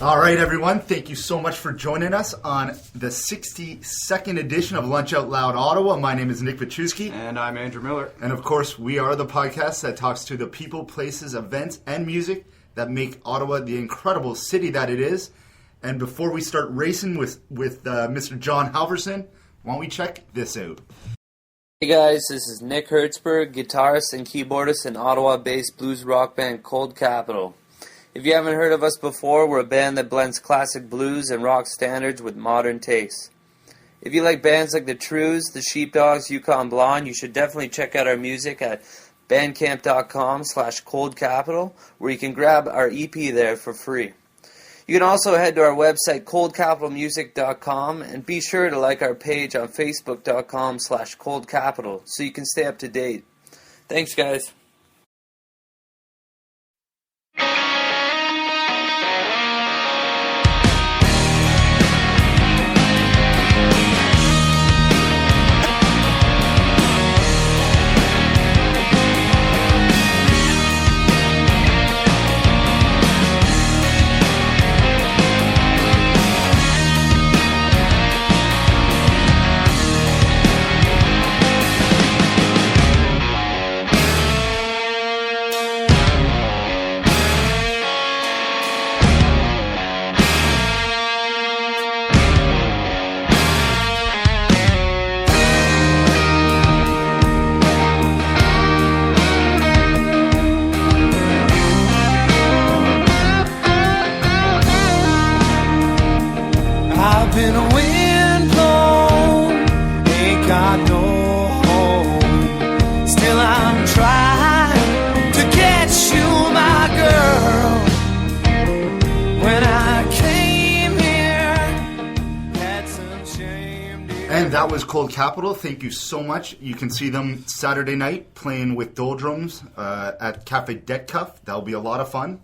All right, everyone. Thank you so much for joining us on the 62nd edition of Lunch Out Loud Ottawa. My name is Nick Vichewski. And I'm Andrew Miller. And, of course, we are the podcast that talks to the people, places, events, and music that make Ottawa the incredible city that it is. And before we start racing with Mr. John Halverson, why don't we check this out? Hey guys, this is Nick Hertzberg, guitarist and keyboardist in Ottawa-based blues rock band Cold Capital. If you haven't heard of us before, we're a band that blends classic blues and rock standards with modern tastes. If you like bands like the Trews, the Sheepdogs, Yukon Blonde, you should definitely check out our music at bandcamp.com/coldcapital, where you can grab our EP there for free. You can also head to our website, coldcapitalmusic.com, and be sure to like our page on facebook.com/coldcapital so you can stay up to date. Thanks, guys. That was Cold Capital. Thank you so much. You can see them Saturday night playing with Doldrums at Cafe Det Cuff. That'll be a lot of fun.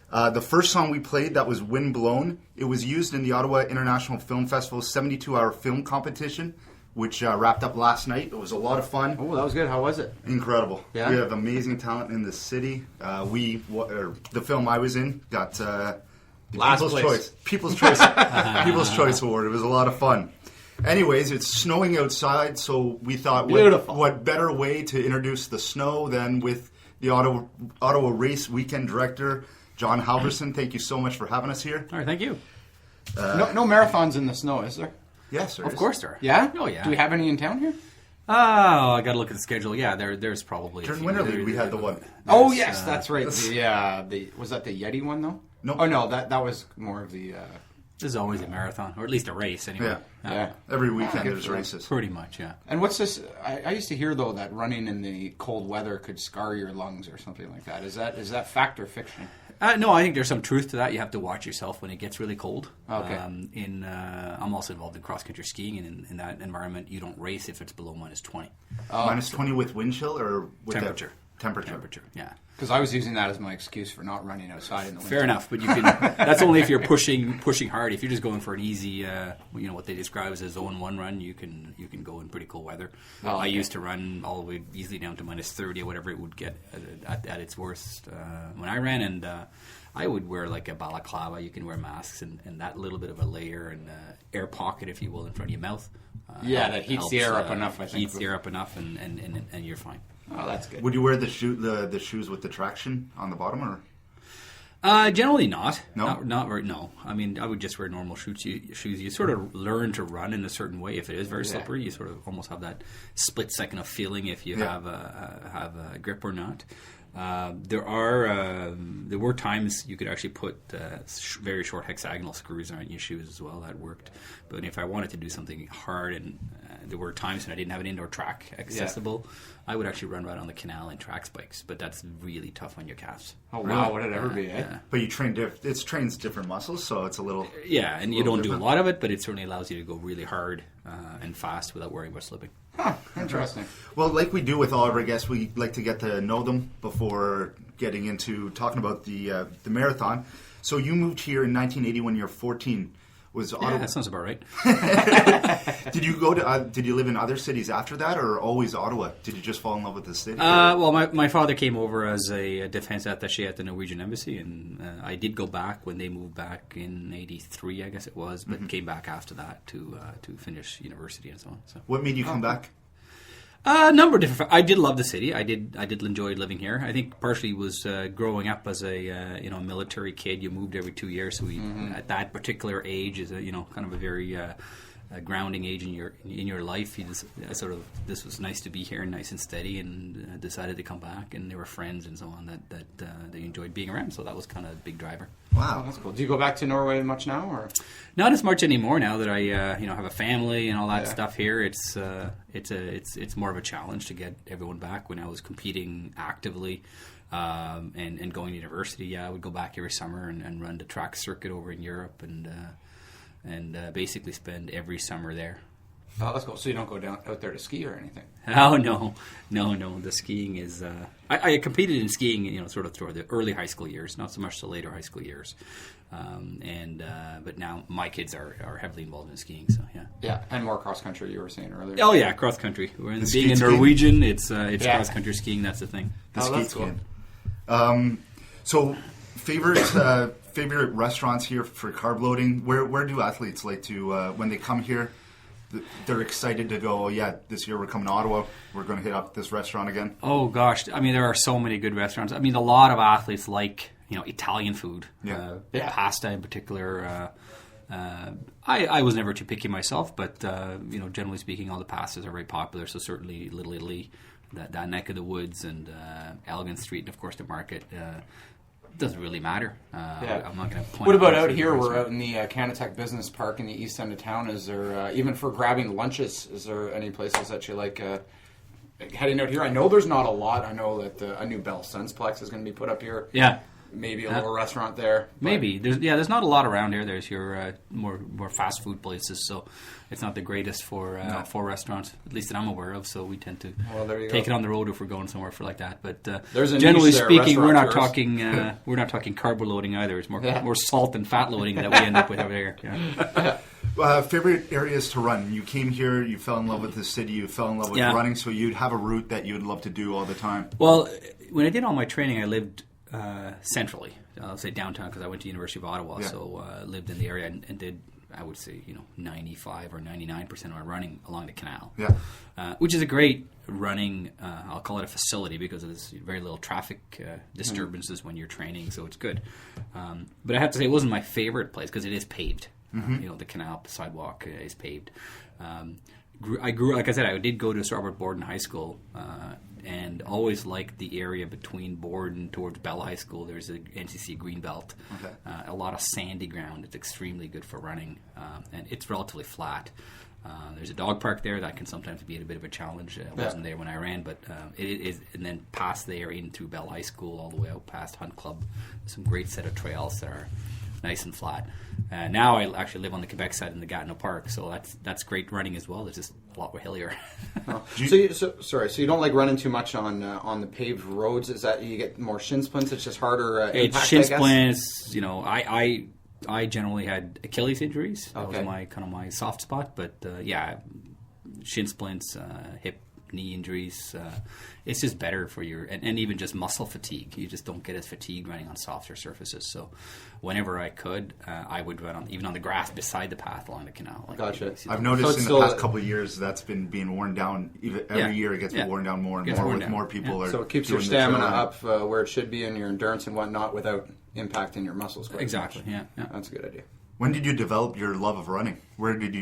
The first song we played, that was Wind Blown. It was used in the Ottawa International Film Festival's 72-hour film competition, which wrapped up last night. It was a lot of fun. Oh, that was good. How was it? Incredible. Yeah? We have amazing talent in the city. The film I was in got the People's Choice Award. It was a lot of fun. Anyways, it's snowing outside, so we thought, what better way to introduce the snow than with the Ottawa Race Weekend Director, John Halverson. Thank you so much for having us here. All right, thank you. No marathons in the snow, is there? Yes, there Of is. course there are. Yeah? Oh, yeah. Do we have any in town here? Oh, I got to look at the schedule. Yeah, there's probably During Winter League, we had the one. Oh, yes, that's right. Was that the Yeti one, though? No. Oh, no, that was more of the... There's always a marathon, or at least a race, anyway. Yeah. Every weekend there's races. Pretty much, yeah. And what's this? I used to hear, though, that running in the cold weather could scar your lungs or something like that. Is that fact or fiction? No, I think there's some truth to that. You have to watch yourself when it gets really cold. Okay. I'm also involved in cross-country skiing, and in that environment, you don't race if it's below -20. -20 with wind chill or with Temperature. Temperature, yeah. Because I was using that as my excuse for not running outside in the winter. Fair enough, but you can. That's only if you're pushing hard. If you're just going for an easy, what they describe as a zone 1 run, you can go in pretty cold weather. I used to run all the way easily down to -30 or whatever it would get at its worst when I ran, and I would wear like a balaclava. You can wear masks and that little bit of a layer and air pocket, if you will, in front of your mouth. That heats helps, the air up enough. I think heats the air up enough, and you're fine. Oh, that's good. Would you wear the shoes with the traction on the bottom, or? Generally not. No? No. I mean, I would just wear normal shoes. You sort of learn to run in a certain way. If it is very slippery, you sort of almost have that split second of feeling if you have a grip or not. There were times you could actually put very short hexagonal screws on your shoes as well. That worked. But if I wanted to do something hard, and there were times when I didn't have an indoor track accessible, I would actually run right on the canal in track spikes. But that's really tough on your calves. Oh wow, would it ever be? Yeah. But you train it trains different muscles, so it's a little and you don't do a lot of it, but it certainly allows you to go really hard and fast without worrying about slipping. Huh, interesting. Well, like we do with all of our guests, we like to get to know them before getting into talking about the marathon. So you moved here in 1980 when you were 14. Was Yeah, Ottawa? that sounds about right. Did you go to? Did you live in other cities after that, or always Ottawa? Did you just fall in love with the city? Well, my father came over as a defense attaché at the Norwegian embassy, and I did go back when they moved back in '83, I guess it was, but came back after that to finish university and so on. So. What made you come back? A number of different. I did love the city. I did enjoy living here. I think partially was growing up as a military kid. You moved every 2 years, so at that particular age is kind of a very grounding age in your life. You just this was nice to be here, nice and steady, and decided to come back. And there were friends and so on that they enjoyed being around. So that was kind of a big driver. Wow, that's cool. Do you go back to Norway much now, or not as much anymore? Now that I have a family and all that stuff here, it's more of a challenge to get everyone back. When I was competing actively and going to university, I would go back every summer and run the track circuit over in Europe and basically spend every summer there. Oh, that's cool. So you don't go down out there to ski or anything? Oh, no. The skiing is... I competed in skiing, sort of through the early high school years, not so much the later high school years. But now my kids are heavily involved in skiing, so yeah. Yeah, and more cross-country, you were saying earlier. Oh, yeah, cross-country. Being a Norwegian, it's cross-country skiing, that's the thing. That's cool. So, favorite restaurants here for carb loading? Where do athletes like to, when they come here, they're excited to go, oh yeah, this year we're coming to Ottawa, we're going to hit up this restaurant again? Oh gosh, I mean there are so many good restaurants. I mean a lot of athletes like Italian food, pasta in particular. I was never too picky myself, but generally speaking, all the pastas are very popular. So certainly Little Italy, that neck of the woods, and Elgin Street, and of course the market. Doesn't really matter. I'm not going to point. What about out here? We're out in the Canatech Business Park in the east end of town. Is there even for grabbing lunches? Is there any places that you like heading out here? I know there's not a lot. I know that a new Bell Sunsplex is going to be put up here. Yeah. Maybe a little restaurant there. Maybe there's not a lot around here. There's your more fast food places, so it's not the greatest for restaurants, at least that I'm aware of. So we tend to take it on the road if we're going somewhere for like that. But generally speaking, we're not talking carb loading either. It's more salt and fat loading that we end up with over here. Yeah. Favorite areas to run? You came here, you fell in love with the city, you fell in love with running, so you'd have a route that you'd love to do all the time. Well, when I did all my training, I lived centrally. I'll say downtown because I went to University of Ottawa, so lived in the area and did, I would say, 95 or 99% of my running along the canal. Yeah, which is a great running. I'll call it a facility because there's very little traffic disturbances when you're training, so it's good. But I have to say, it wasn't my favorite place because it is paved. The canal sidewalk is paved. I grew, like I said, I did go to Robert Borden High School. And always liked the area between Borden towards Bell High School. There's a NCC Greenbelt, a lot of sandy ground. It's extremely good for running, and it's relatively flat. There's a dog park there that can sometimes be a bit of a challenge. I wasn't there when I ran, but it is. And then past there in through Bell High School, all the way out past Hunt Club, some great set of trails that are nice and flat. Now I actually live on the Quebec side in the Gatineau Park, so that's great running as well. It's just a lot hillier. So you don't like running too much on the paved roads? Is that you get more shin splints? It's just harder impact, it's shin splints. I generally had Achilles injuries. That was my soft spot. But shin splints, hip, knee injuries. It's just better for your and even just muscle fatigue. You just don't get as fatigued running on softer surfaces. So whenever I could, I would run even on the grass beside the path along the canal. Gotcha. I've noticed in the past couple of years that's been being worn down. Every year it gets worn down more and more with more people. So it keeps your stamina up where it should be and your endurance and whatnot without impacting your muscles. Exactly. Yeah. That's a good idea. When did you develop your love of running? Where did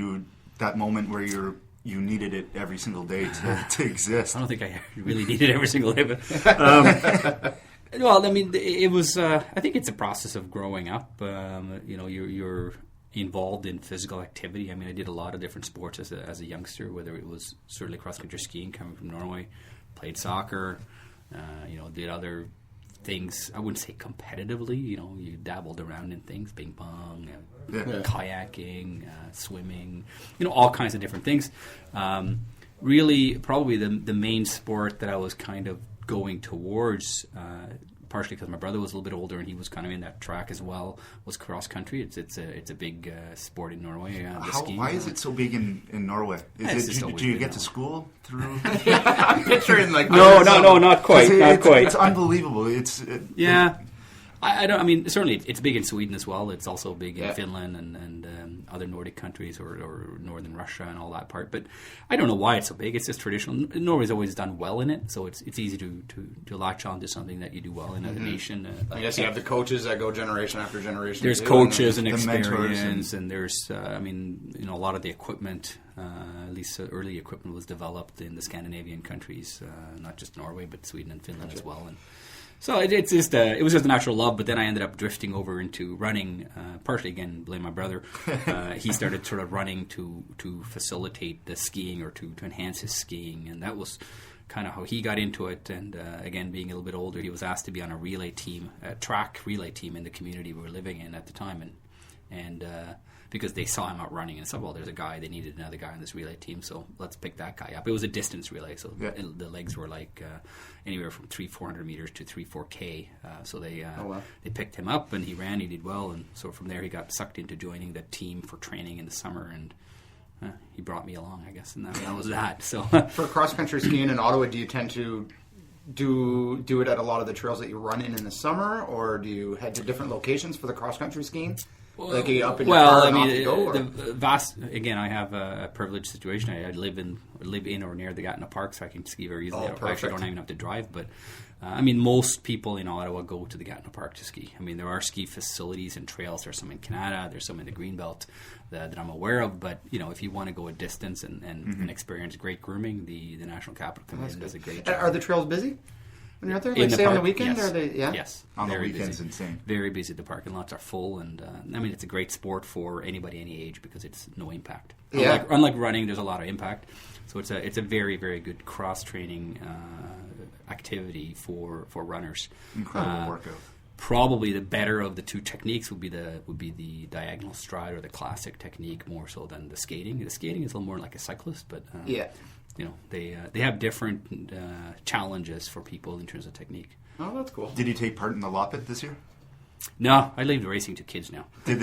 that moment where you needed it every single day to exist? I don't think I really needed it every single day, but well, I mean, it was. I think it's a process of growing up. You're involved in physical activity. I mean, I did a lot of different sports as a youngster. Whether it was certainly cross country skiing, coming from Norway, played soccer. Did other things. I wouldn't say competitively. You dabbled around in things, ping pong, kayaking, swimming. All kinds of different things. Really, probably the main sport that I was kind of going towards, partially because my brother was a little bit older and he was kind of in that track as well. Was cross country. It's a big sport in Norway. Why is it so big in Norway? Do you get to school through? I'm picturing like no, not quite, not quite. It's unbelievable. Yeah. I don't. I mean, certainly it's big in Sweden as well. It's also big in Finland and other Nordic countries or northern Russia and all that part. But I don't know why it's so big. It's just traditional. Norway's always done well in it, so it's easy to latch on to something that you do well in as a nation. I guess you have the coaches that go generation after generation. There's coaches and experience, and there's a lot of the equipment. At least early equipment was developed in the Scandinavian countries, not just Norway, but Sweden and Finland as well. And so it was just a natural love, but then I ended up drifting over into running, partially, again, blame my brother. He started sort of running to facilitate the skiing or to enhance his skiing, and that was kind of how he got into it. And again, being a little bit older, he was asked to be on a relay team, a track relay team in the community we were living in at the time, and because they saw him out running and said, well, there's a guy, they needed another guy on this relay team, so let's pick that guy up. It was a distance relay, so the legs were like anywhere from 300-400 meters to 3-4K. So they picked him up, and he ran, he did well, and so from there he got sucked into joining the team for training in the summer, and he brought me along, I guess, and that was that. So for cross-country skiing in Ottawa, do you tend to do it at a lot of the trails that you run in the summer, or do you head to different locations for the cross-country skiing? Like you up in your car and off you go? The vast. Again, I have a privileged situation. I live in or near the Gatineau Park, so I can ski very easily. I actually don't even have to drive. But most people in Ottawa go to the Gatineau Park to ski. I mean, there are ski facilities and trails. There's some in Canada. There's some in the Greenbelt that I'm aware of. But if you want to go a distance and experience great grooming, the National Capital Commission does a great job. Are the trails busy when you're out there? Like, say, on the weekend? Yes. Are they, yes. On the weekends, insane. Very busy. The parking lots are full, and it's a great sport for anybody any age because it's no impact. Yeah. Unlike running, there's a lot of impact. So it's a very, very good cross training activity for runners. Incredible workout. Probably the better of the two techniques would be the diagonal stride or the classic technique more so than the skating. The skating is a little more like a cyclist, but they have different challenges for people in terms of technique. Oh, that's cool. Did you take part in the Loppet this year? No, I leave racing to kids now. Did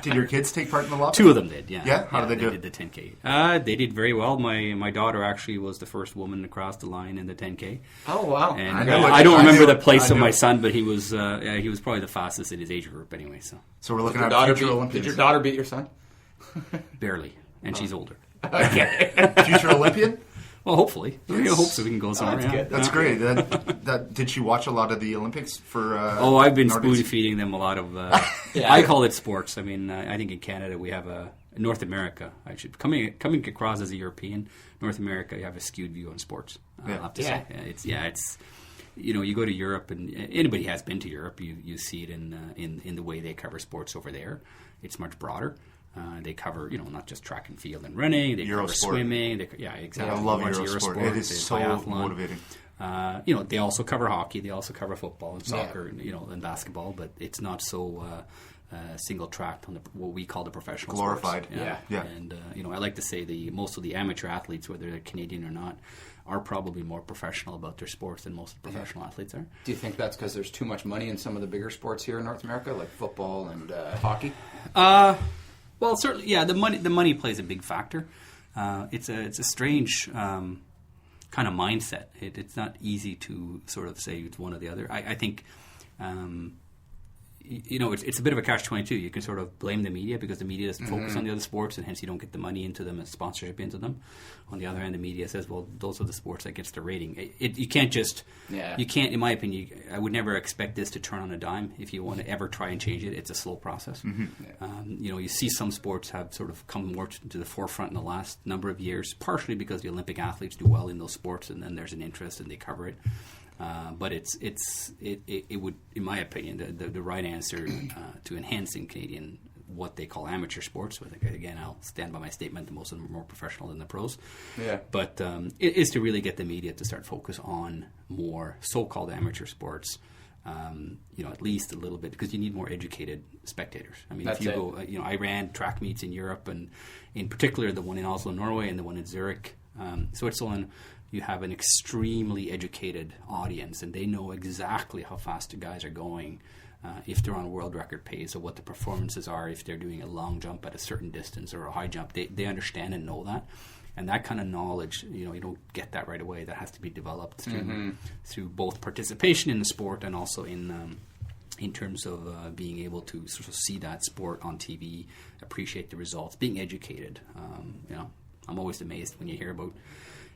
your kids take part in the Loppet? Two of them did, yeah. Yeah? How did they do? They did the 10K. They did very well. My daughter actually was the first woman to cross the line in the 10K. Oh, wow. And I don't remember the place of my son, but he was probably the fastest in his age group anyway. So we're looking at future Olympians. Did your daughter beat your son? Barely, and she's older. Okay. Future Olympian? Well, hopefully. We hope so we can go somewhere. That's good. That's great. Did she watch a lot of the Olympics for I've been spoon-feeding them a lot of... I call it sports. I mean, I think in Canada we have North America, actually. Coming across as a European, North America, you have a skewed view on sports. I'll have to say. It's you go to Europe, and anybody has been to Europe, you see it in the way they cover sports over there. It's much broader. They cover, not just track and field and running. They cover swimming. Exactly. I love Eurosport. It is so motivating. They also cover hockey. They also cover football and soccer, and basketball. But it's not so single tracked on what we call the professional glorified. Sports. Yeah. And I like to say most of the amateur athletes, whether they're Canadian or not, are probably more professional about their sports than most professional athletes are. Do you think that's because there's too much money in some of the bigger sports here in North America, like football and hockey? Well, certainly, yeah. The money plays a big factor. It's a strange kind of mindset. It's not easy to sort of say it's one or the other. I think it's a bit of a catch-22. You can sort of blame the media because the media doesn't focus on the other sports, and hence you don't get the money into them and sponsorship into them. On the other hand, the media says, well, those are the sports that gets the rating. You can't just... Yeah. You can't, in my opinion, I would never expect this to turn on a dime. If you want to ever try and change it, it's a slow process. Mm-hmm. Yeah. You see some sports have sort of come more to the forefront in the last number of years, partially because the Olympic athletes do well in those sports, and then there's an interest and they cover it. But it would, in my opinion, the right answer to enhancing Canadian what they call amateur sports. So I think, again, I'll stand by my statement that most of them are more professional than the pros. Yeah. But it is to really get the media to start focus on more so-called amateur sports. At least a little bit, because you need more educated spectators. I mean, if you go, I ran track meets in Europe, and in particular the one in Oslo, Norway, and the one in Zurich, Switzerland. you have an extremely educated audience, and they know exactly how fast the guys are going, if they're on world record pace, or what the performances are, if they're doing a long jump at a certain distance or a high jump. They understand and know that. And that kind of knowledge, you don't get that right away. That has to be developed through both participation in the sport and also in terms of being able to sort of see that sport on TV, appreciate the results, being educated. I'm always amazed when you hear about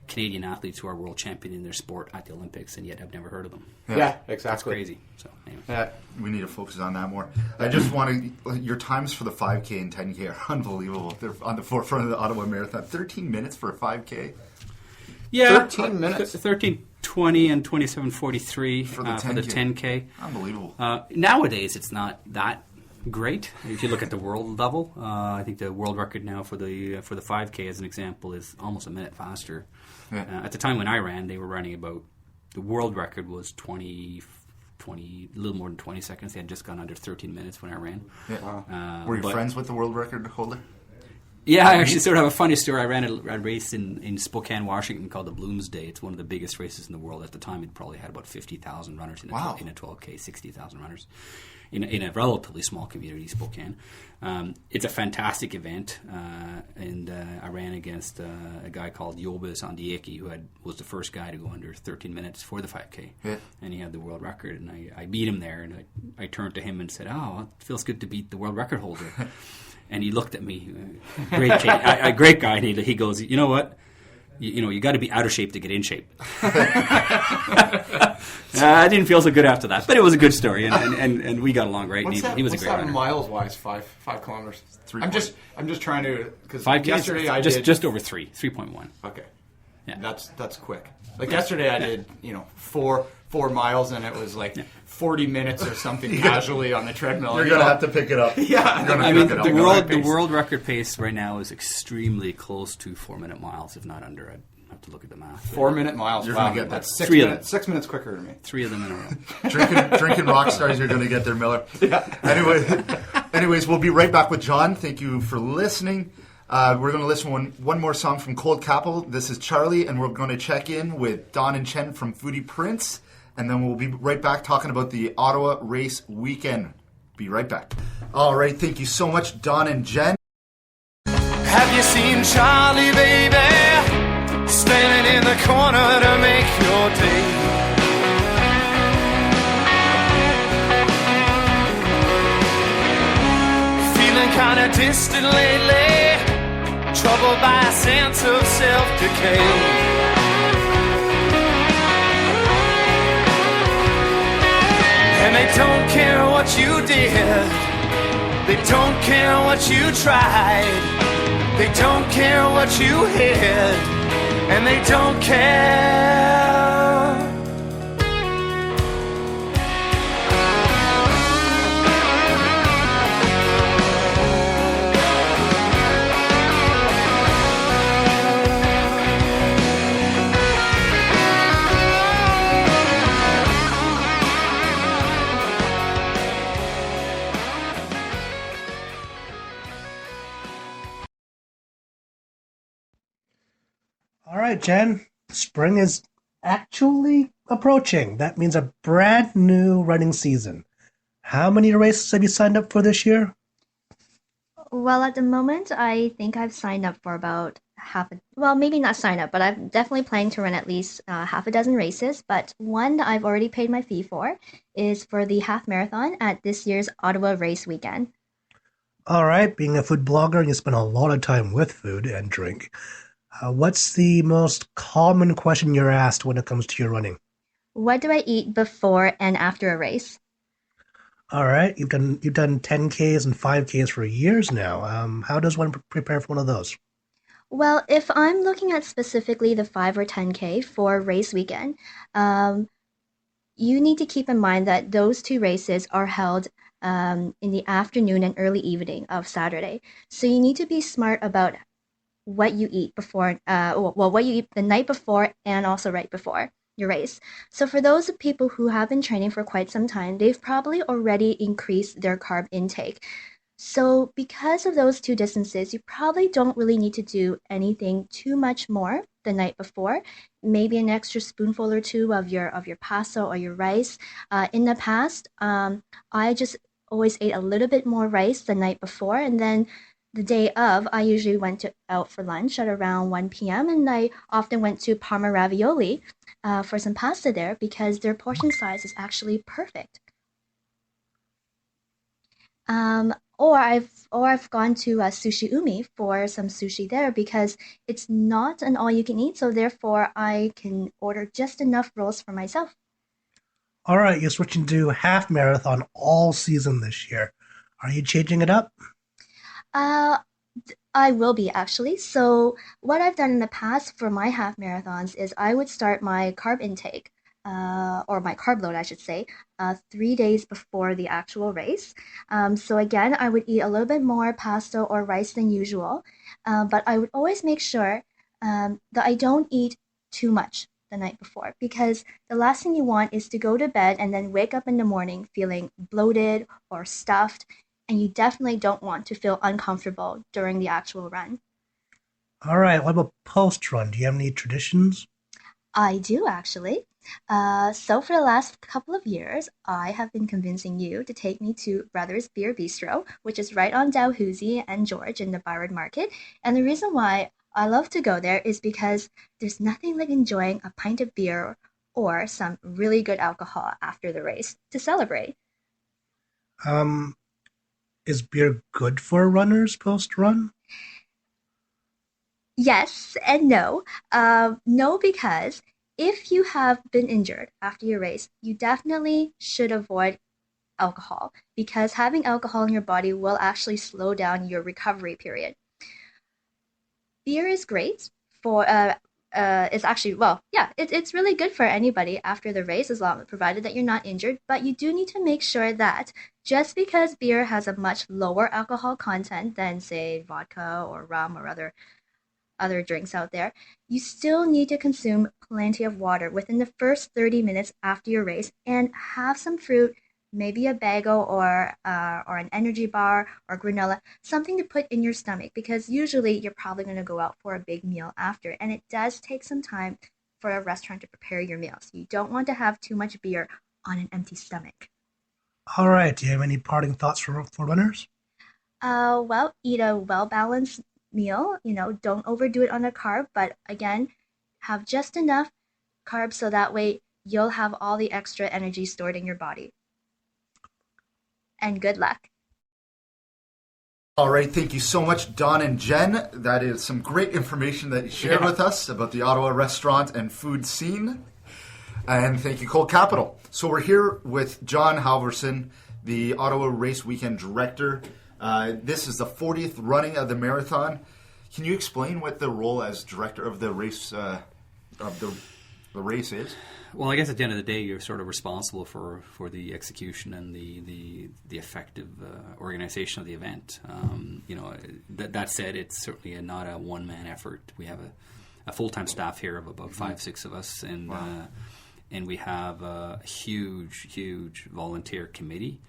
Canadian athletes who are world champion in their sport at the Olympics, and yet I've never heard of them. Yeah, exactly. That's crazy. So anyway. Yeah. We need to focus on that more. I just want to. Your times for the 5K and 10K are unbelievable. They're on the forefront of the Ottawa Marathon. 13 minutes for a 5K. Yeah, 13 minutes. 13:20 and 27:43 For the 10K. for the 10K. Unbelievable. Nowadays, it's not that great. If you look at the world level, I think the world record now for the 5K, as an example, is almost a minute faster. Yeah. At the time when I ran, they were running about, the world record was 20, a little more than 20 seconds. They had just gone under 13 minutes when I ran. Yeah. Wow. Were you friends with the world record holder? Yeah, I actually sort of have a funny story. I ran a race in Spokane, Washington called the Bloomsday. It's one of the biggest races in the world. At the time, it probably had about 50,000 runners in a 12K, 60,000 runners in a relatively small community, Spokane. It's a fantastic event, and I ran against a guy called Yobis Ondieki, who was the first guy to go under 13 minutes for the 5K, and he had the world record. And I beat him there, and I turned to him and said, "Oh, it feels good to beat the world record holder." And he looked at me, great guy, and he goes, "You know what? You got to be out of shape to get in shape." I didn't feel so good after that, but it was a good story, and we got along great. What's he was a great runner. Miles wise? 5 kilometers. I'm just trying to, because 5K, yesterday I did just over 3.1. Okay, yeah, that's quick. Like yesterday I did 4 miles, and it was like 40 minutes or something casually on the treadmill. You're going to have to pick it up. Yeah, I mean, the world record pace right now is extremely close to 4-minute miles, if not under. I'd have to look at the math. 4-minute miles. You're wow, going to get that's that. 6 minutes. 6 minutes quicker than me. 3 of them in a row. Drinking rock stars, you're going to get there, Miller. Yeah. Anyways, we'll be right back with John. Thank you for listening. We're going to listen one more song from Cold Capital. This is Charlie, and we're going to check in with Don and Chen from Foodie Prince, and then we'll be right back talking about the Ottawa race weekend. Be right back. All right, thank you so much, Don and Jen. Have you seen Charlie, baby, standing in the corner to make your day? Feeling kinda distant lately, troubled by a sense of self-decay. And they don't care what you did, they don't care what you tried, they don't care what you hid, and they don't care. All right, Jen, spring is actually approaching. That means a brand new running season. How many races have you signed up for this year? Well, at the moment, I think I've signed up for about maybe not signed up, but I'm definitely planning to run at least half a dozen races. But one I've already paid my fee for is for the half marathon at this year's Ottawa race weekend. All right, being a food blogger, you spend a lot of time with food and drink. What's the most common question you're asked when it comes to your running? What do I eat before and after a race? All right, you've done 10Ks and 5Ks for years now. How does one prepare for one of those? Well, if I'm looking at specifically the 5 or 10K for race weekend, you need to keep in mind that those two races are held in the afternoon and early evening of Saturday. So you need to be smart about what you eat before, what you eat the night before and also right before your race. So for those people who have been training for quite some time, they've probably already increased their carb intake. So because of those two distances, you probably don't really need to do anything too much more the night before, maybe an extra spoonful or two of your pasta or your rice. In the past, I just always ate a little bit more rice the night before, and then the day of, I usually went out for lunch at around 1 p.m. and I often went to Parma Ravioli for some pasta there because their portion size is actually perfect. Or I've gone to Sushi Umi for some sushi there because it's not an all-you-can-eat, so therefore I can order just enough rolls for myself. All right, you're switching to half marathon all season this year. Are you changing it up? I will be actually. So what I've done in the past for my half marathons is I would start my carb intake, or my carb load, I should say, 3 days before the actual race. So again, I would eat a little bit more pasta or rice than usual, but I would always make sure that I don't eat too much the night before, because the last thing you want is to go to bed and then wake up in the morning feeling bloated or stuffed, and you definitely don't want to feel uncomfortable during the actual run. All right, what about post-run? Do you have any traditions? I do, actually. So for the last couple of years, I have been convincing you to take me to Brothers Beer Bistro, which is right on Dalhousie and George in the Byward Market. And the reason why I love to go there is because there's nothing like enjoying a pint of beer or some really good alcohol after the race to celebrate. Is beer good for runners post-run? Yes and no. No, because if you have been injured after your race, you definitely should avoid alcohol, because having alcohol in your body will actually slow down your recovery period. Beer is great for it's actually, well, yeah, it's really good for anybody after the race, as long provided that you're not injured. But you do need to make sure that just because beer has a much lower alcohol content than, say, vodka or rum or other drinks out there, you still need to consume plenty of water within the first 30 minutes after your race, and have some fruit, maybe a bagel or an energy bar or granola, something to put in your stomach, because usually you're probably going to go out for a big meal after, and it does take some time for a restaurant to prepare your meal. So you don't want to have too much beer on an empty stomach. All right, do you have any parting thoughts for runners? Well, eat a well-balanced meal. Don't overdo it on the carb, but again, have just enough carbs so that way you'll have all the extra energy stored in your body. And good luck. All right, thank you so much, Don and Jen. That is some great information that you shared with us about the Ottawa restaurant and food scene. And thank you, Cold Capital. So we're here with John Halverson, the Ottawa Race Weekend Director. This is the 40th running of the marathon. Can you explain what the role as director of the race the race is? Well, I guess at the end of the day, you're sort of responsible for the execution and the effective organization of the event. That said, it's certainly not a one-man effort. We have a full-time staff here of about 5-6 of us, and wow. And we have a huge volunteer committee,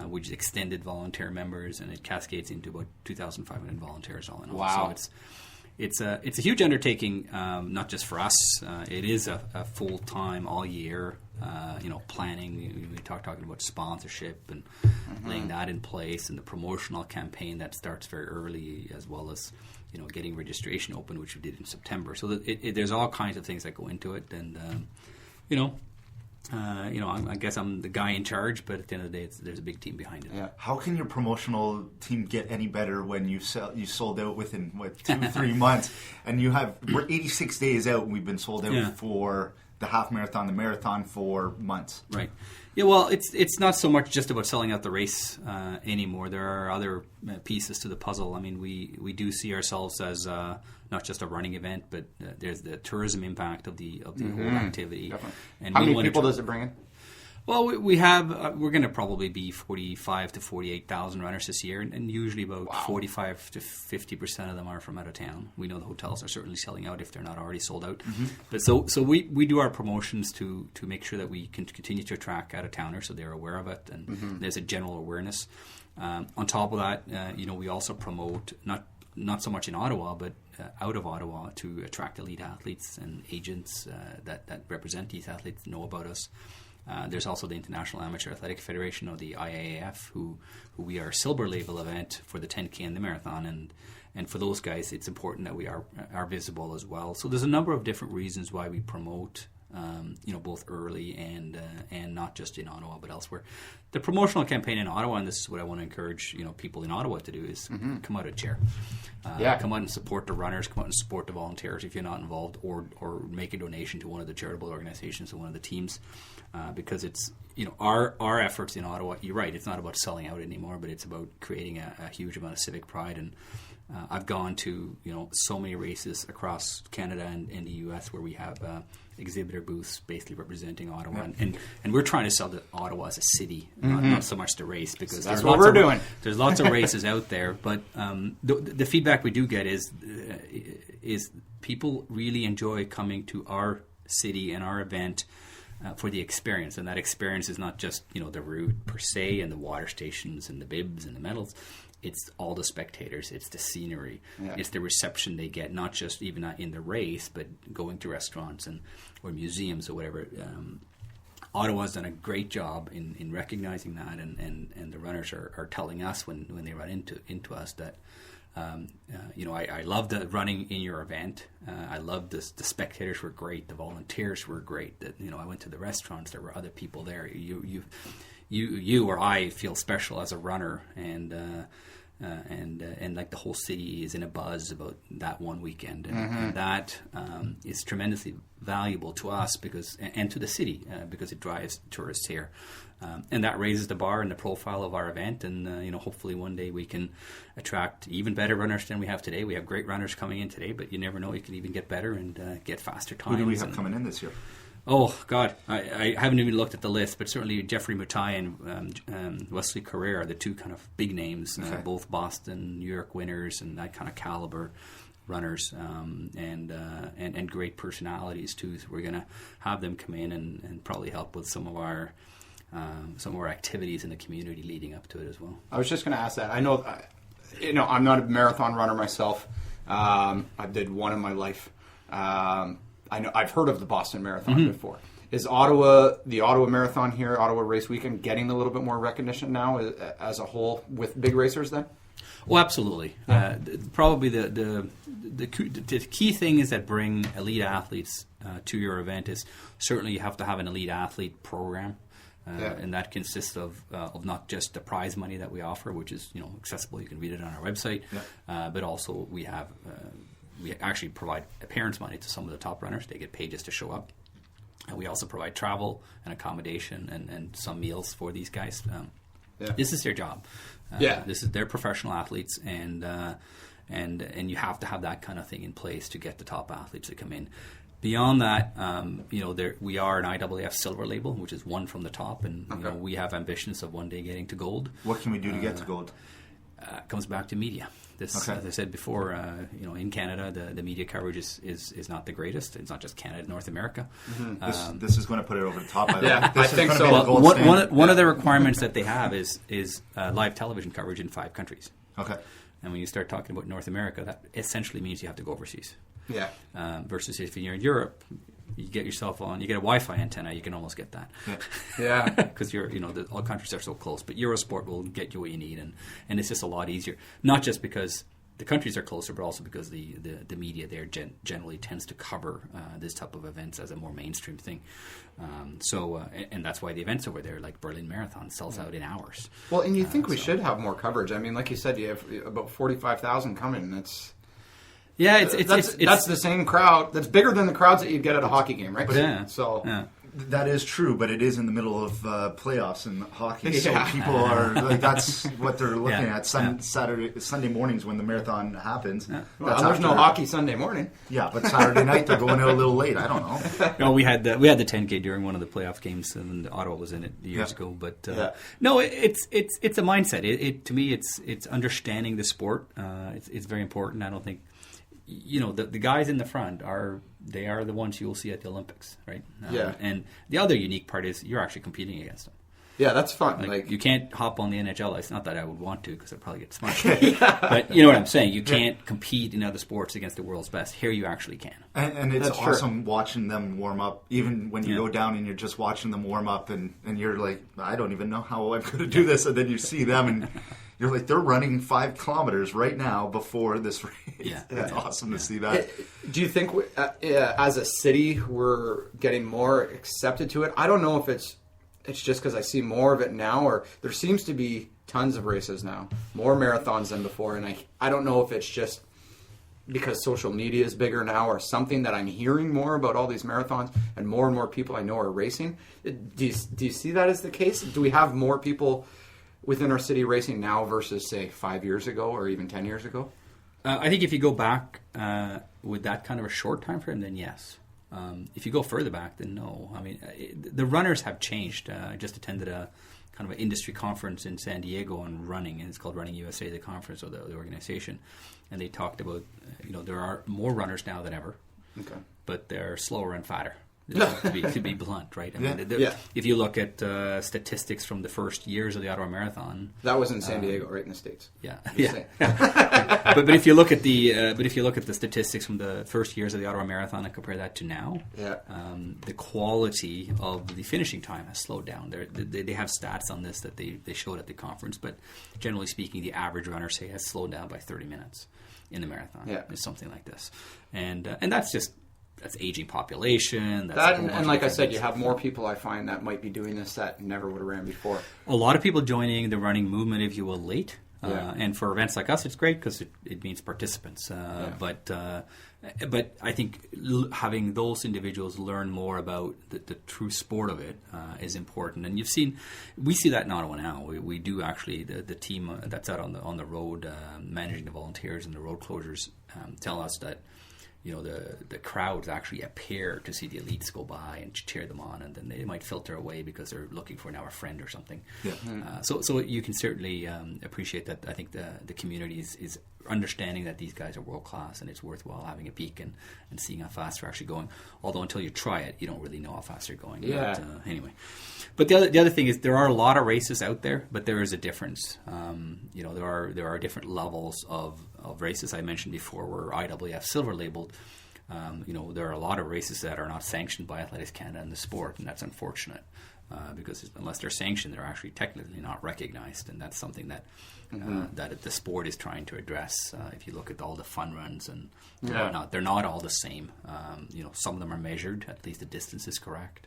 which extended volunteer members, and it cascades into about 2,500 volunteers all in all. Wow. So it's a huge undertaking, not just for us. It is a full-time, all year, planning. We talking about sponsorship and laying that in place, and the promotional campaign that starts very early, as well as getting registration open, which we did in September. So there's all kinds of things that go into it, and I guess I'm the guy in charge, but at the end of the day, there's a big team behind it. Yeah. How can your promotional team get any better when you sold out within 2-3 months, and we're 86 days out, and we've been sold out for the half marathon, the marathon for months. Right. Yeah. Well, it's not so much just about selling out the race anymore. There are other pieces to the puzzle. I mean, we do see ourselves as not just a running event, but there's the tourism impact of the whole activity. Definitely. And how many people does it bring in? Well, we're going to probably be 45 to 48,000 runners this year, and usually about 45 to 50% of them are from out of town. We know the hotels are certainly selling out if they're not already sold out. But so we do our promotions to make sure that we can continue to attract out of towners, so they're aware of it, and there's a general awareness. On top of that, we also promote not so much in Ottawa, but out of Ottawa to attract elite athletes and agents that represent these athletes know about us. There's also the International Amateur Athletic Federation, or the IAAF, who we are a silver label event for the 10K and the marathon, and for those guys, it's important that we are visible as well. So there's a number of different reasons why we promote, both early and not just in Ottawa but elsewhere. The promotional campaign in Ottawa, and this is what I want to encourage people in Ottawa to do, is come out and cheer. Come out and support the runners. Come out and support the volunteers if you're not involved, or make a donation to one of the charitable organizations or one of the teams, because it's our efforts in Ottawa. You're right. It's not about selling out anymore, but it's about creating a huge amount of civic pride. And I've gone to so many races across Canada and the US where we have exhibitor booths basically representing Ottawa, and we're trying to sell to Ottawa as a city, not so much the race, because that's what we're doing. There's lots of races out there, but the feedback we do get is people really enjoy coming to our city and our event for the experience, and that experience is not just the route per se and the water stations and the bibs and the medals. It's all the spectators, it's the scenery, it's the reception they get, not just even in the race, but going to restaurants or museums or whatever. Ottawa's done a great job in recognizing that, and the runners are telling us when they run into us that I love the running in your event. I love the spectators were great, the volunteers were great. That I went to the restaurants, there were other people there. You or I feel special as a runner, and like the whole city is in a buzz about that one weekend, and that is tremendously valuable to us and to the city because it drives tourists here, and that raises the bar and the profile of our event, and hopefully one day we can attract even better runners than we have today. We have great runners coming in today, but you never know, you can even get better and get faster times. Who do we have coming in this year? Oh, God, I haven't even looked at the list, but certainly Jeffrey Mutai and Wesley Carrere are the two kind of big names, both Boston, New York winners, and that kind of caliber runners, and great personalities too. So we're going to have them come in and probably help with some of our activities in the community leading up to it as well. I was just going to ask that. I know, I'm not a marathon runner myself. I did one in my life. I know I've heard of the Boston Marathon before. Is the Ottawa Marathon here, Ottawa Race Weekend, getting a little bit more recognition now as a whole with big racers then? Oh, absolutely. Probably the key thing is that bring elite athletes to your event is certainly you have to have an elite athlete program. And that consists of not just the prize money that we offer, which is accessible. You can read it on our website, but also we actually provide appearance money to some of the top runners. They get paid just to show up. And we also provide travel and accommodation and some meals for these guys. This is their job. This is their professional athletes, and you have to have that kind of thing in place to get the top athletes to come in. Beyond that, we are an IAAF silver label, which is one from the top, and we have ambitions of one day getting to gold. What can we do to get to gold? Comes back to media. As I said before, in Canada, the media coverage is not the greatest. It's not just Canada, North America. This is going to put it over the top. I think so. One of the requirements that they have is live television coverage in 5 countries. Okay. And when you start talking about North America, that essentially means you have to go overseas. Yeah. Versus if you're in Europe, you get yourself on. You get a Wi-Fi antenna. You can almost get that. Yeah. Because all countries are so close. But Eurosport will get you what you need, and it's just a lot easier. Not just because the countries are closer, but also because the media there generally tends to cover this type of events as a more mainstream thing. And that's why the events over there, like Berlin Marathon, sells out in hours. Well, and you think we should have more coverage. I mean, like you said, you have about 45,000 coming. That's the same crowd. That's bigger than the crowds that you'd get at a hockey game, right? That is true, but it is in the middle of playoffs in hockey, so people are that's what they're looking at. Sunday mornings when the marathon happens. Well, there's no hockey Sunday morning. Yeah, but Saturday night they're going out a little late. I don't know. No, we had the 10K during one of the playoff games, and Ottawa was in it years ago. But no, it's a mindset. To me, it's understanding the sport. It's very important. I don't think. The guys in the front are the ones you'll see at the Olympics, right? And the other unique part is you're actually competing against them. Yeah, that's fun. Like you can't hop on the NHL ice. Not that I would want to, because I'd probably get smashed. But you know what I'm saying. You can't compete in other sports against the world's best. Here you actually can. And it's That's awesome watching them warm up. Even when you go down and you're just watching them warm up, and you're like, I don't even know how I'm going to do this. And then you see them, and you're like, they're running 5 kilometers right now before this race. Yeah. It's awesome to see that. Do you think as a city we're getting more accepted to it? I don't know if it's just because I see more of it now, or there seems to be tons of races now, more marathons than before, and I don't know if it's just because social media is bigger now or something that I'm hearing more about all these marathons and more people I know are racing. Do you see that as the case? Do we have more people within our city racing now versus, say, 5 years ago or even 10 years ago? I think if you go back with that kind of a short time frame, then yes. If you go further back, then no. I mean, the runners have changed. I just attended a kind of an industry conference in San Diego on running, and it's called Running USA, the conference or the organization. And they talked about, there are more runners now than ever, but they're slower and fatter. to be blunt, right? I mean, if you look at statistics from the first years of the Ottawa Marathon, that was in San Diego, right in the States. But if you look at the statistics from the first years of the Ottawa Marathon and compare that to now, the quality of the finishing time has slowed down. They have stats on this that they showed at the conference, but generally speaking, the average runner, say, has slowed down by 30 minutes in the marathon. It's something like this, and that's aging population. And like I said, you have more people, I find, that might be doing this that never would have ran before. A lot of people joining the running movement, if you will, late. And for events like us, it's great because it means participants. But I think having those individuals learn more about the true sport of it is important. And we see that in Ottawa now. We do actually, the team that's out on the road managing the volunteers and the road closures tell us that the crowds actually appear to see the elites go by and cheer them on, and then they might filter away because they're looking for now a friend or something. So you can certainly appreciate that. I think the community is understanding that these guys are world class, and it's worthwhile having a peek and seeing how fast they're actually going. Although until you try it, you don't really know how fast they're going. But, anyway, but the other thing is there are a lot of races out there, but there is a difference. There are different levels of races. I mentioned before were IWF silver labeled. There are a lot of races that are not sanctioned by Athletics Canada in the sport, and that's unfortunate because unless they're sanctioned, they're actually technically not recognized, and that's something that that the sport is trying to address. If you look at all the fun runs and whatnot, they're not all the same. Some of them are measured, at least the distance is correct.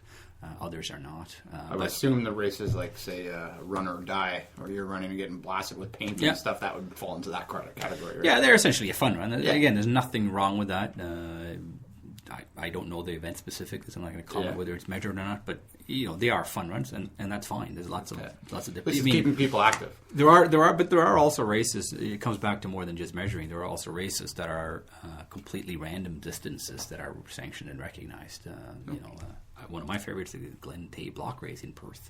Others are not. I would assume the races like, say, run or die, or you're running and getting blasted with paint and stuff, that would fall into that category, right? Yeah, they're essentially a fun run. Again, there's nothing wrong with that. I don't know the event specifics. I'm not going to comment whether it's measured or not, but they are fun runs, and that's fine. There's lots of different. This is keeping people active. There are also races. It comes back to more than just measuring. There are also races that are completely random distances that are sanctioned and recognized. One of my favorites is the Glen Tay block race in Perth.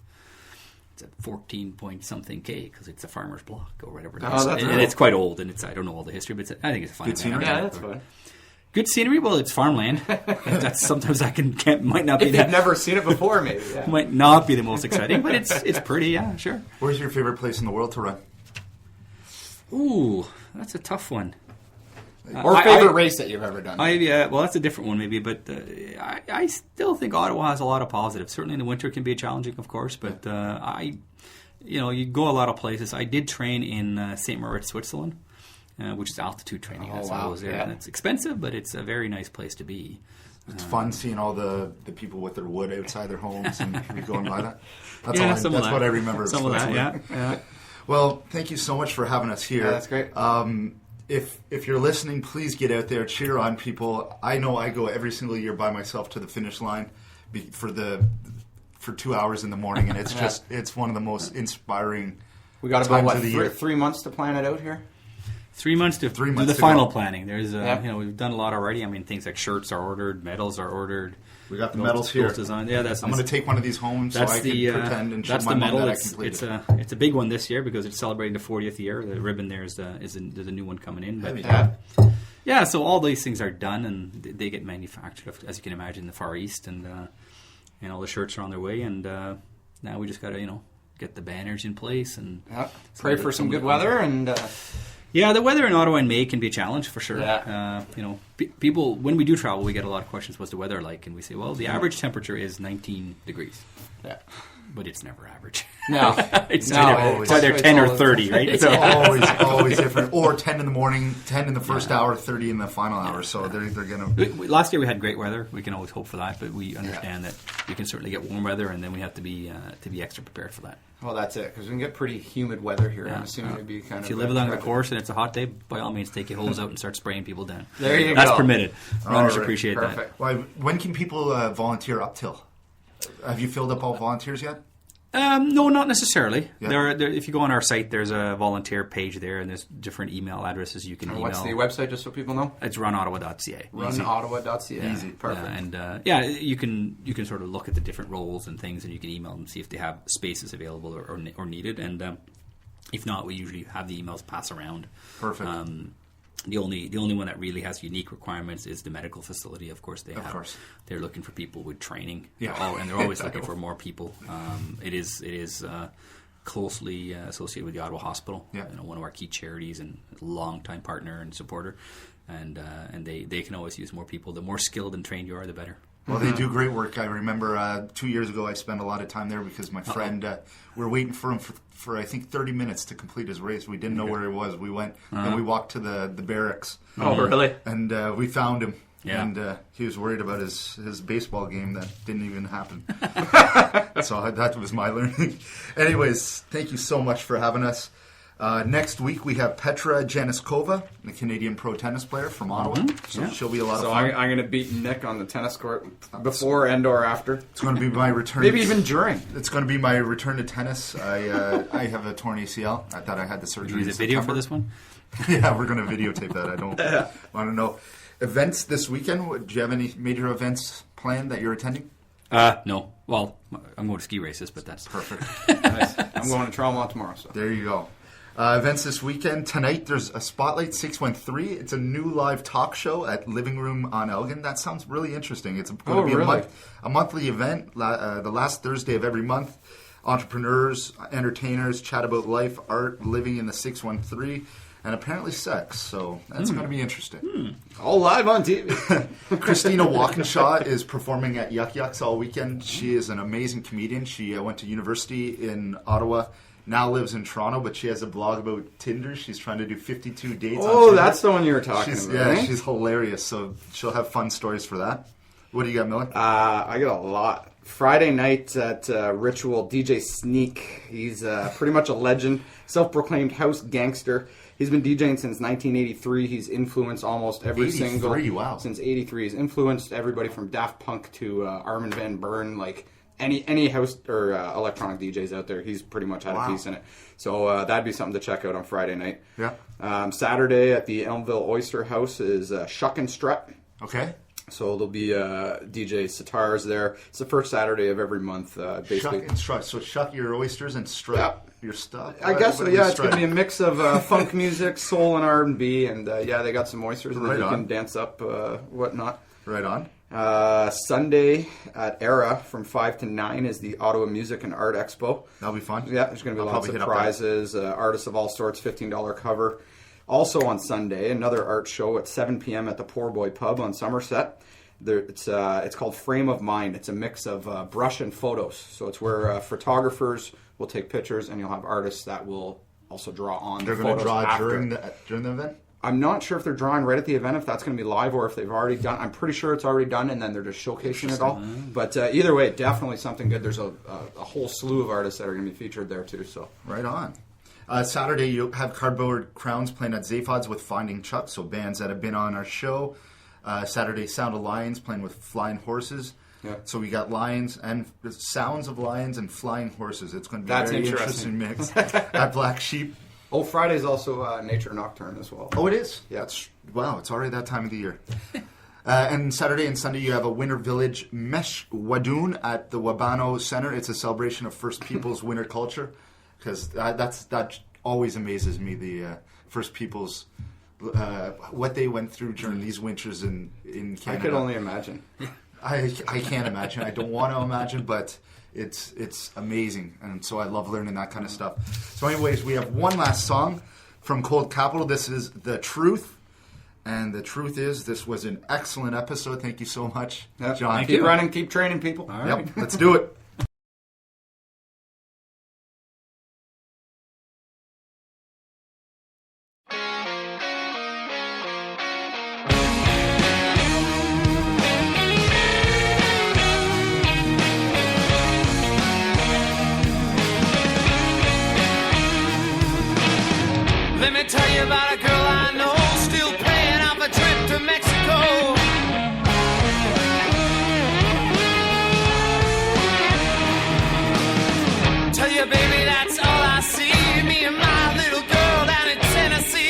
It's a 14 point something K because it's a farmer's block or whatever it is. And it's quite old, and I don't know all the history, but I think it's a fun. Good scenery. Yeah, that's fun. Good scenery. Well, it's farmland. That's sometimes might not be. If you've never seen it before, maybe might not be the most exciting, but it's pretty. Yeah, sure. Where's your favorite place in the world to run? Ooh, that's a tough one. Or favorite race that you've ever done? Well, that's a different one maybe, but I still think Ottawa has a lot of positives. Certainly in the winter can be challenging, of course, but you go a lot of places. I did train in St. Moritz, Switzerland, which is altitude training. Oh, wow. And it's expensive, but it's a very nice place to be. It's fun seeing all the people with their wood outside their homes and going by that. That's what I remember. Some of that, yeah. Well, thank you so much for having us here. Yeah, that's great. If you're listening, please get out there, cheer on people. I know I go every single year by myself to the finish line for 2 hours in the morning, and it's it's one of the most inspiring. We got about 3 months to plan it out here. 3 months to do the final planning. There's we've done a lot already. I mean, things like shirts are ordered, medals are ordered. We got the medals here. Design. Yeah, I'm going to take one of these home so I can pretend and show my mom that I completed it. It's a big one this year because it's celebrating the 40th year. The ribbon there there's a new one coming in. But, so all these things are done and they get manufactured, as you can imagine, in the Far East, and all the shirts are on their way. And now we just got to get the banners in place, and pray for some good weather. And yeah, the weather in Ottawa in May can be a challenge for sure. Yeah. People, when we do travel, we get a lot of questions, what's the weather like? And we say, well, the average temperature is 19 degrees. Yeah. But it's never average. No. It's either 10 or 30, right? It's always different. Or 10 in the morning, 10 in the first hour, 30 in the final hour. So they're going to... Last year we had great weather. We can always hope for that, but we understand that we can certainly get warm weather, and then we have to be extra prepared for that. Well, that's it, because we can get pretty humid weather here. I'm assuming it'd be kind of... If you live along the course and it's a hot day, by all means, take your hose out and start spraying people down. There you go. That's permitted. Runners right. appreciate Perfect. Why, when can people volunteer up till? Have you filled up all volunteers yet? No, not necessarily. Yeah. There, if you go on our site, there's a volunteer page there, and there's different email addresses you can email. What's the website, just so people know? It's runottawa.ca. Runottawa.ca. Easy. Perfect. You can sort of look at the different roles and things, and you can email them, see if they have spaces available or needed. And if not, we usually have the emails pass around. Perfect. The only one that really has unique requirements is the medical facility. Of course, they're looking for people with training. Yeah. And they're always looking for more people. It is closely associated with the Ottawa Hospital. Yeah. One of our key charities and longtime partner and supporter. And they can always use more people. The more skilled and trained you are, the better. Well, they do great work. I remember 2 years ago I spent a lot of time there because my friend, we were waiting for him for I think 30 minutes to complete his race. We didn't know where he was. We went and we walked to the barracks. Oh, really? And we found him. Yeah. And he was worried about his baseball game that didn't even happen. So that was my learning. Anyways, thank you so much for having us. Next week we have Petra Janiskova, the Canadian pro tennis player from Ottawa. So she'll be a lot of So fun. I'm going to beat Nick on the tennis court before and or after. It's going to be my return. Maybe even during. It's going to be my return to tennis. I have a torn ACL. I thought I had the surgery. Use a video for this one? Yeah, we're going to videotape that. I don't want to know. Events this weekend? Do you have any major events planned that you're attending? No. Well, I'm going to ski races, but that's Perfect. Nice. I'm going to Toronto tomorrow. So. There you go. Events this weekend. Tonight there's a Spotlight 613. It's a new live talk show at Living Room on Elgin. That sounds really interesting. It's going to be a monthly event, the last Thursday of every month. Entrepreneurs, entertainers chat about life, art, living in the 613, and apparently sex. So that's going to be interesting. All live on TV. Christina Walkinshaw is performing at Yuck Yucks all weekend. She is an amazing comedian. She went to university in Ottawa. Now lives in Toronto, but she has a blog about Tinder. She's trying to do 52 dates on Tinder. That's the one you were talking about. Yeah, right? she's hilarious. So she'll have fun stories for that. What do you got, Miller? I got a lot. Friday night at Ritual, DJ Sneak. He's pretty much a legend, self-proclaimed house gangster. He's been DJing since 1983. He's influenced almost every single... Wow. Since 83. He's influenced everybody from Daft Punk to Armin van Buuren, like... Any house or electronic DJs out there, he's pretty much had a piece in it. So that'd be something to check out on Friday night. Yeah. Saturday at the Elmville Oyster House is Shuck and Strut. Okay. So there'll be DJ Sitars there. It's the first Saturday of every month, basically. Shuck and strut. So shuck your oysters and strut your stuff. I guess so. Yeah, it's going to be a mix of funk music, soul, and R&B, and they got some oysters, and then you can dance up whatnot. Right on. Sunday at Era from 5 to 9 is the Ottawa Music and Art Expo. That'll be fun. Yeah, there's going to be lots of prizes, artists of all sorts, $15 cover. Also on Sunday, another art show at 7 p.m. at the Poor Boy Pub on Somerset. It's called Frame of Mind. It's a mix of brush and photos. So it's where photographers will take pictures, and you'll have artists that will also draw on the photos. They're going to draw after. during the event? I'm not sure if they're drawing right at the event, if that's going to be live, or if they've already done. I'm pretty sure it's already done, and then they're just showcasing it all. But either way, definitely something good. There's a whole slew of artists that are going to be featured there too. So right on. Saturday, you have Cardboard Crowns playing at Zaphod's with Finding Chuck, so bands that have been on our show. Saturday, Sound of Lions playing with Flying Horses. Yeah. So we got lions and sounds of lions and flying horses. It's going to be a very interesting mix. At Black Sheep. Oh, Friday's also Nature Nocturne as well. Oh, it is? Yeah. It's already that time of the year. And Saturday and Sunday, you have a Winter Village Mesh Wadoon at the Wabano Center. It's a celebration of First Peoples winter culture, because that always amazes me, the First Peoples, what they went through during these winters in Canada. I could only imagine. I can't imagine. I don't want to imagine, but It's amazing, and so I love learning that kind of stuff. So anyways, we have one last song from Cold Capital. This is The Truth. And the truth is, this was an excellent episode. Thank you so much, John. Keep running, keep training, people. All right. Yep, let's do it. Let me tell you about a girl I know, still paying off a trip to Mexico. Tell you, baby, that's all I see. Me and my little girl down in Tennessee.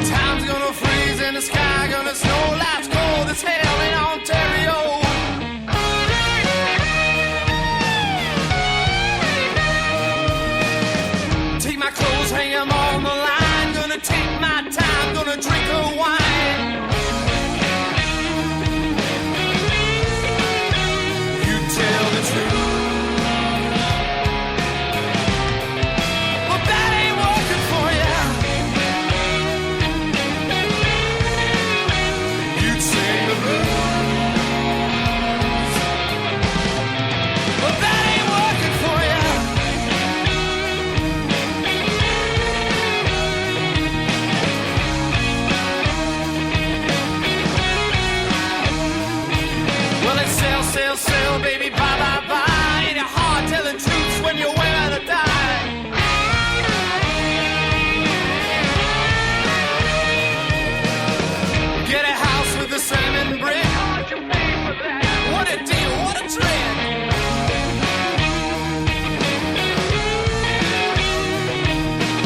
Time's gonna freeze and the sky gonna snow. Life's cold as hell in Ontario. Take my clothes, hang 'em on the line. Gonna take my time, gonna drink her wine. You tell the truth, but that ain't working for you. You'd sing the blues, but that ain't working for you. Well, it's sell, sell, sell, baby, bye, bye, bye. Ain't it hard telling truths when you're where to die? Get a house with a cement brick. What a deal, what a trend.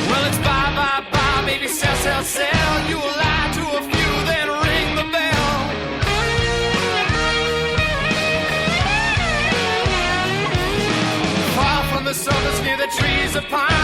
Well, it's bye, bye, bye, baby, sell, sell, sell. You will lie to a few, then ring the bell. Far from the surface near the trees of pine.